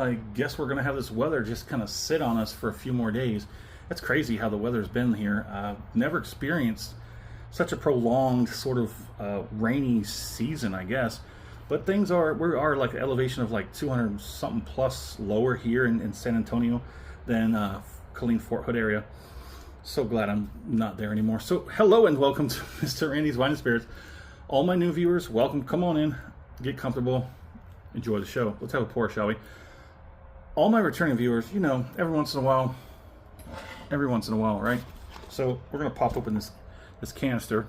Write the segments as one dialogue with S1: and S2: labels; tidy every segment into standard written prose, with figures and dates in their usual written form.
S1: I guess we're going to have this weather just kind of sit on us for a few more days. That's crazy how the weather's been here. Never experienced such a prolonged sort of rainy season, I guess. But things are, we are like an elevation of like 200 something plus lower here in San Antonio than Killeen Fort Hood area. So glad I'm not there anymore. So hello and welcome to Mr. Randy's Wine and Spirits. All my new viewers, welcome. Come on in, get comfortable, enjoy the show. Let's have a pour, shall we? All my returning viewers, you know, every once in a while, right? So we're gonna pop open this canister,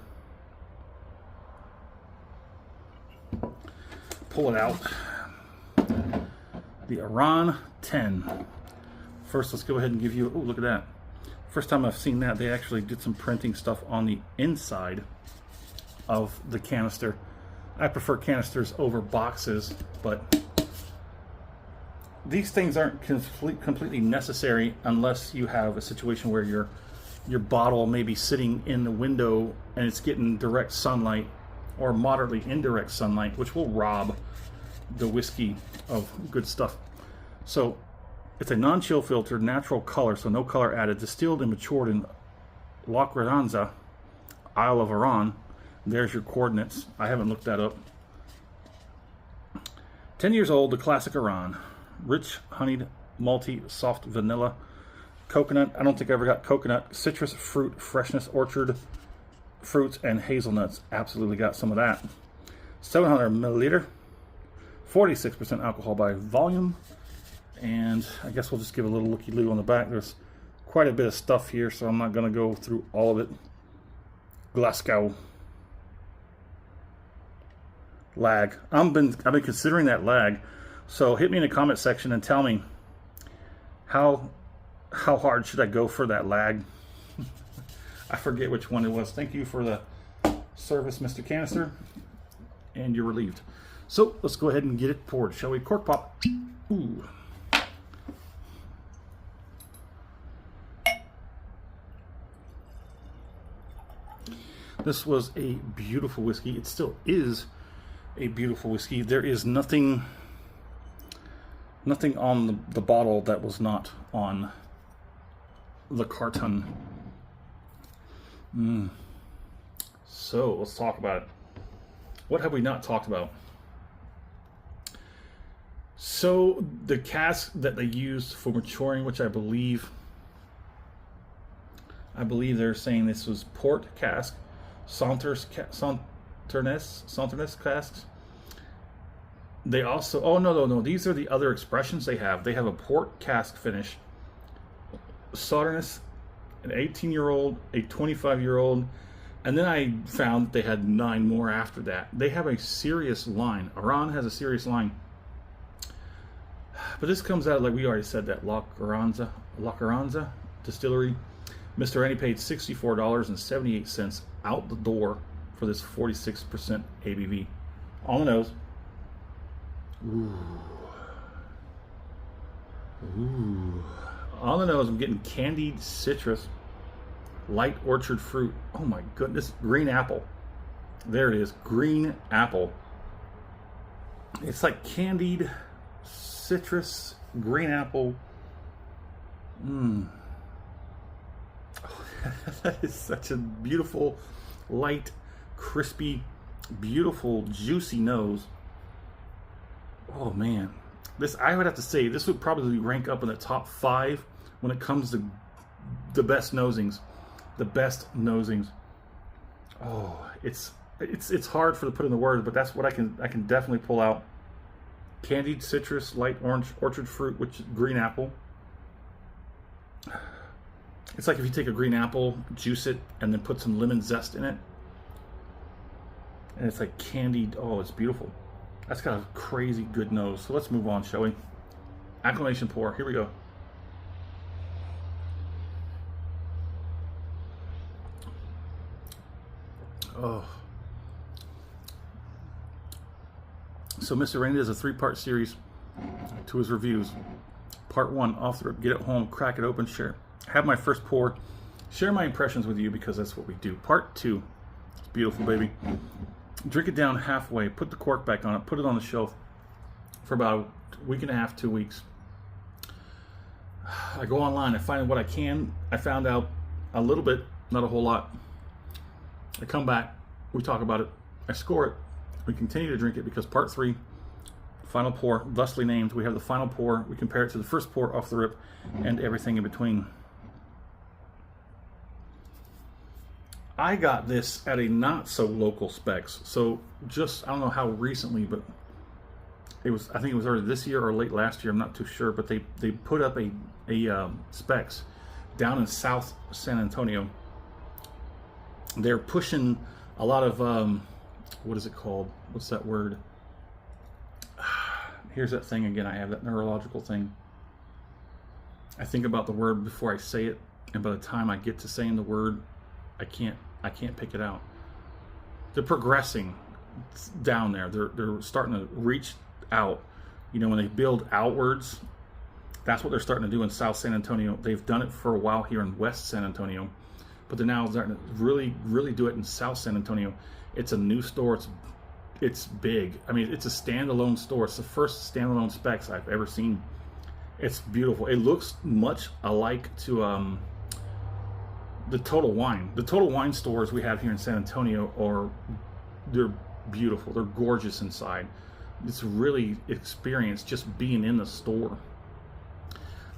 S1: pull it out. The Arran 10. First, let's go ahead and give you, oh, look at that. First time I've seen that. They actually did some printing stuff on the inside of the canister. I prefer canisters over boxes, but these things aren't completely necessary unless you have a situation where your bottle may be sitting in the window and it's getting direct sunlight or moderately indirect sunlight, which will rob the whiskey of good stuff. So it's a non-chill filtered, natural color, so no color added, distilled and matured in Loch Ranza, Isle of Arran. There's your coordinates. I haven't looked that up. 10 years old, the classic Arran. Rich, honeyed, malty, soft vanilla, coconut. I don't think I ever got coconut. Citrus, fruit, freshness, orchard, fruits, and hazelnuts. Absolutely got some of that. 700 milliliter, 46% alcohol by volume. And I guess we'll just give a little looky-loo on the back. There's quite a bit of stuff here, so I'm not going to go through all of it. Glasgow. Lag. I've been considering that lag. So hit me in the comment section and tell me how hard should I go for that lag. I forget which one it was. Thank you for the service, Mr. Canister. And you're relieved. So let's go ahead and get it poured, shall we? Cork pop. Ooh. This was a beautiful whiskey. It still is a beautiful whiskey. There is nothing on the bottle that was not on the carton. So let's talk about it. What have we not talked about? So the cask that they used for maturing, which I believe they're saying this was port cask, Sauternes casks. They also, oh no, these are the other expressions they have. They have a port cask finish, Sauternes, an 18-year-old, a 25-year-old, and then I found they had 9 more after that. They have a serious line. Arran has a serious line. But this comes out, like we already said, that Loch Ranza distillery. Mr. Randy paid $64.78 out the door for this 46% ABV. On the nose. Ooh. On the nose, I'm getting candied citrus, light orchard fruit. Oh my goodness, green apple. There it is, green apple. It's like candied citrus, green apple. That is such a beautiful, light, crispy, beautiful, juicy nose. Oh man, this, I would have to say, this would probably rank up in the top 5 when it comes to the best nosings. The best nosings. Oh, it's hard for to put in the words, but that's what I can definitely pull out. Candied citrus, light orange, orchard fruit, which is green apple. It's like if you take a green apple, juice it, and then put some lemon zest in it. And it's like candied. Oh, it's beautiful. That's got a crazy good nose. So let's move on, shall we? Acclamation pour. Here we go. Oh. So Mr. Randy does a 3-part series to his reviews. Part 1, off the rip, get it home, crack it open, share. Have my first pour, share my impressions with you because that's what we do. Part 2, it's beautiful, baby. Drink it down halfway, put the cork back on it, put it on the shelf for about a week and a half, 2 weeks. I go online, I find what I can. I found out a little bit, not a whole lot. I come back, we talk about it, I score it, we continue to drink it because part 3, final pour, thusly named, we have the final pour, we compare it to the first pour off the rip and everything in between. I got this at a not so local specs, so just, I don't know how recently, but it was, I think it was either this year or late last year, I'm not too sure, but they put up a specs down in South San Antonio. They're pushing a lot of, what is it called? What's that word? Here's that thing again, I have that neurological thing. I think about the word before I say it, and by the time I get to saying the word, I can't pick it out. They're progressing down there. They're starting to reach out. You know, when they build outwards, that's what they're starting to do in South San Antonio. They've done it for a while here in West San Antonio, but they're now starting to really do it in South San Antonio. It's a new store. It's big. I mean, it's a standalone store. It's the first standalone specs I've ever seen. It's beautiful. It looks much alike to the Total Wine. The Total Wine stores we have here in San Antonio they're beautiful. They're gorgeous inside. It's really experience just being in the store.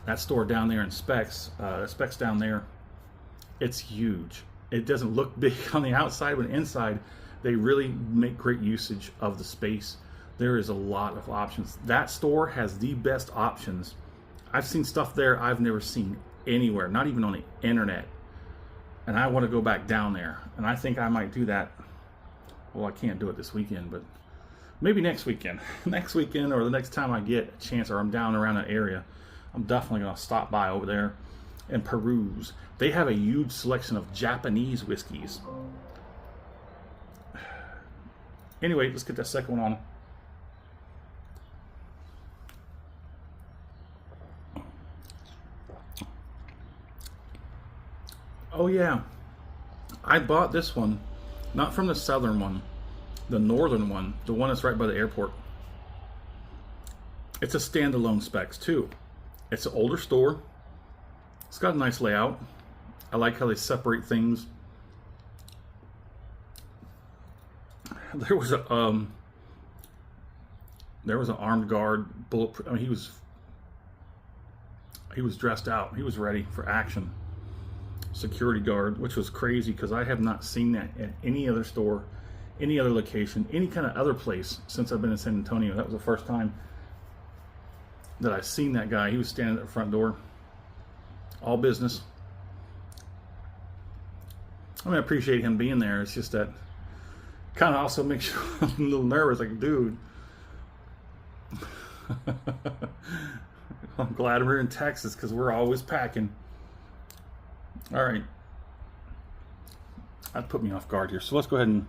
S1: That store down there in Specs down there, it's huge. It doesn't look big on the outside, but inside, they really make great usage of the space. There is a lot of options. That store has the best options. I've seen stuff there I've never seen anywhere, not even on the internet. And I want to go back down there. And I think I might do that. Well, I can't do it this weekend, but maybe next weekend. Next weekend or the next time I get a chance or I'm down around that area, I'm definitely going to stop by over there and peruse. They have a huge selection of Japanese whiskeys. Anyway, let's get that second one on. Oh yeah, I bought this one, not from the southern one, the northern one, the one that's right by the airport. It's a standalone specs too. It's an older store. It's got a nice layout. I like how they separate things. There was a an armed guard, bulletproof. I mean, he was dressed out. He was ready for action. Security guard, which was crazy because I have not seen that at any other store, any other location, any kind of other place since I've been in San Antonio. That was the first time that I've seen that guy. He was standing at the front door. All business. I mean, I appreciate him being there. It's just that kind of also makes you a little nervous, like, dude. I'm glad we're in Texas because we're always packing. All right. That put me off guard here. So let's go ahead and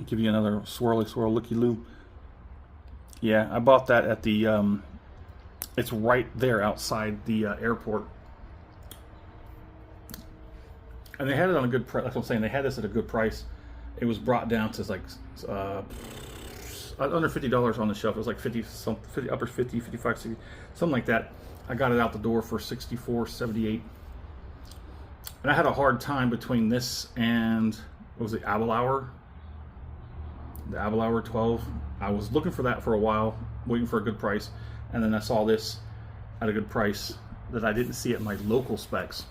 S1: give you another swirly swirl looky loo. Yeah, I bought that at the it's right there outside the airport. And they had it on a good price. That's what I'm saying. They had this at a good price. It was brought down to like under $50 on the shelf. It was like 50, upper 50, 55, 60, something like that. I got it out the door for $64.78. And I had a hard time between this and, what was it, Abelauer? The Abelauer 12. I was looking for that for a while, waiting for a good price. And then I saw this at a good price that I didn't see at my local specs.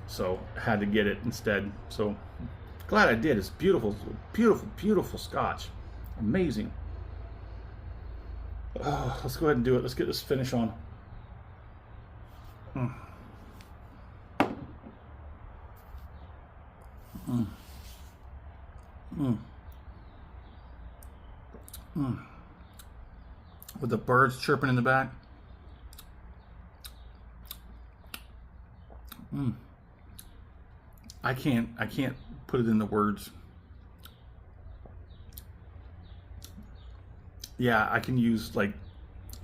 S1: So I had to get it instead. So glad I did. It's beautiful, beautiful, beautiful Scotch. Amazing. Oh, let's go ahead and do it. Let's get this finish on. Mm. Mm. Mm. Mm. With the birds chirping in the back. Mm. I can't put it into words. Yeah, I can use like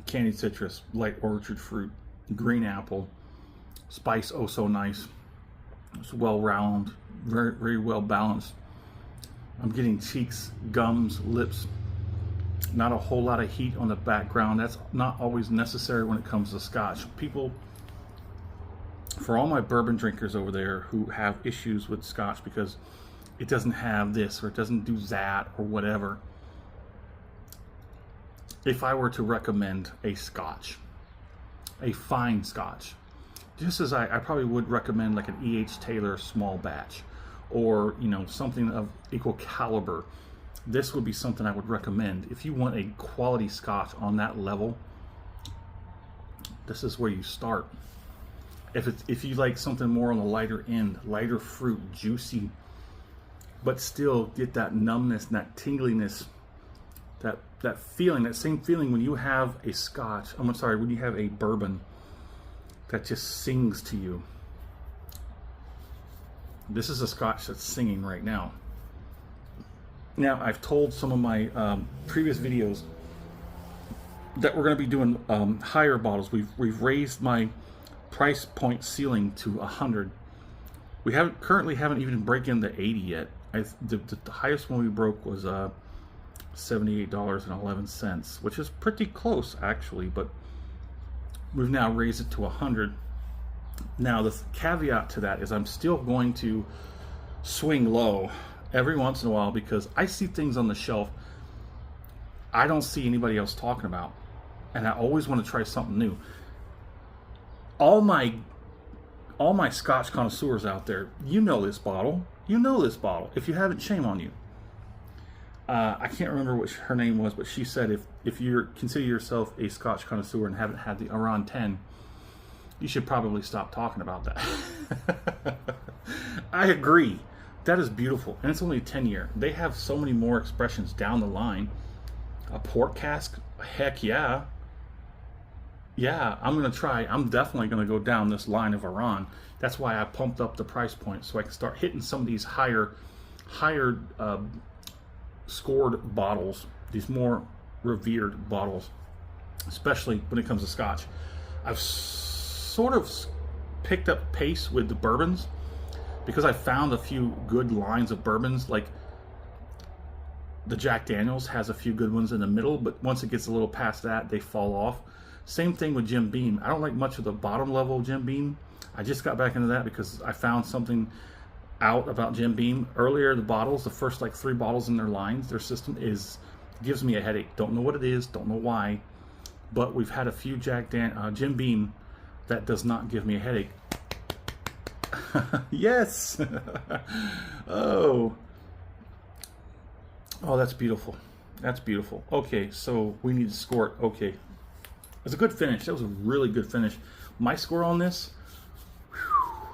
S1: candied citrus, light orchard fruit, green apple, spice, oh so nice. It's well round, very, very well balanced. I'm getting cheeks, gums, lips. Not a whole lot of heat on the background. That's not always necessary when it comes to Scotch. People For all my bourbon drinkers over there who have issues with Scotch because it doesn't have this or it doesn't do that or whatever, if I were to recommend a Scotch, a fine Scotch, just as I probably would recommend like an E.H. Taylor small batch, or something of equal caliber, this would be something I would recommend. If you want a quality Scotch on that level, this is where you start. If you like something more on the lighter end, lighter fruit, juicy, but still get that numbness and that tingliness, that feeling, that same feeling when you have a Scotch, when you have a bourbon that just sings to you. This is a Scotch that's singing right now. Now, I've told some of my previous videos that we're going to be doing higher bottles. We've raised my price point ceiling to 100. We currently haven't even broken the 80 yet. The highest one we broke was $78.11, which is pretty close actually, but we've now raised it to 100. Now the caveat to that is I'm still going to swing low every once in a while because I see things on the shelf I don't see anybody else talking about, and I always want to try something new. All my Scotch connoisseurs out there, you know this bottle. If you haven't, shame on you. I can't remember what her name was, but she said if you consider yourself a Scotch connoisseur and haven't had the Arran 10, you should probably stop talking about that. I agree. That is beautiful, and it's only a 10-year. They have so many more expressions down the line. A port cask, heck yeah. Yeah, I'm definitely gonna go down this line of Arran. That's why I pumped up the price point, so I can start hitting some of these higher scored bottles, these more revered bottles, especially when it comes to Scotch. I've sort of picked up pace with the bourbons because I found a few good lines of bourbons. Like the Jack Daniels has a few good ones in the middle, but once it gets a little past that, they fall off. Same thing with Jim Beam. I don't like much of the bottom level of Jim Beam. I just got back into that because I found something out about Jim Beam earlier. The bottles, the first like 3 bottles in their lines, their system gives me a headache. Don't know what it is, don't know why, but we've had a few Jim Beam that does not give me a headache. Yes. Oh, that's beautiful. That's beautiful. Okay, so we need to score it. Okay, it's a good finish. That was a really good finish. My score on this,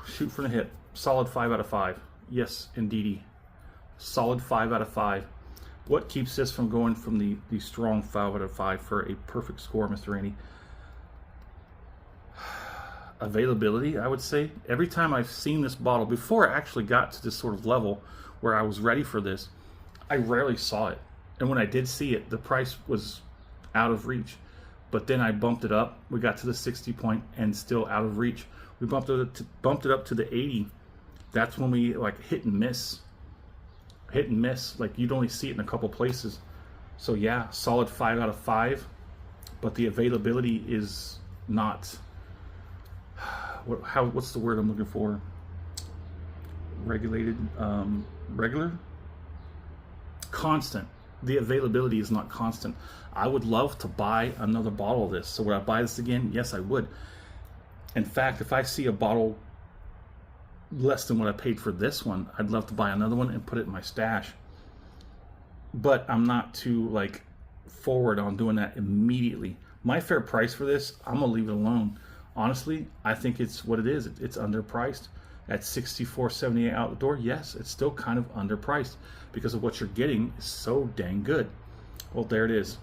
S1: shoot from the hip, solid 5 out of 5. Yes, indeedy, solid 5 out of 5. What keeps this from going from the strong 5 out of 5 for a perfect score, Mr. Randy? Availability, I would say. Every time I've seen this bottle, before I actually got to this sort of level where I was ready for this, I rarely saw it. And when I did see it, the price was out of reach. But then I bumped it up. We got to the 60 point and still out of reach. We bumped it up to the 80. That's when we like hit and miss. Like you'd only see it in a couple places. So yeah, solid 5 out of 5. But the availability is not. What's the word I'm looking for? Regulated, regular, constant. The availability is not constant. I would love to buy another bottle of this. So would I buy this again? Yes, I would. In fact, if I see a bottle less than what I paid for this one, I'd love to buy another one and put it in my stash. But I'm not too like forward on doing that immediately. My fair price for this, I'm gonna leave it alone. Honestly, I think it's what it is. It's underpriced at $64.78 out the door. Yes, it's still kind of underpriced because of what you're getting is so dang good. Well, there it is.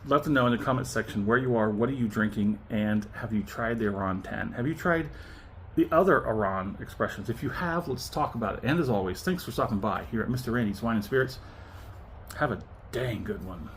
S1: Let them know in the comment section where you are, what are you drinking, and have you tried the Arran 10? Have you tried the other Arran expressions? If you have, let's talk about it. And as always, thanks for stopping by here at Mr. Randy's Wine and Spirits. Have a dang good one.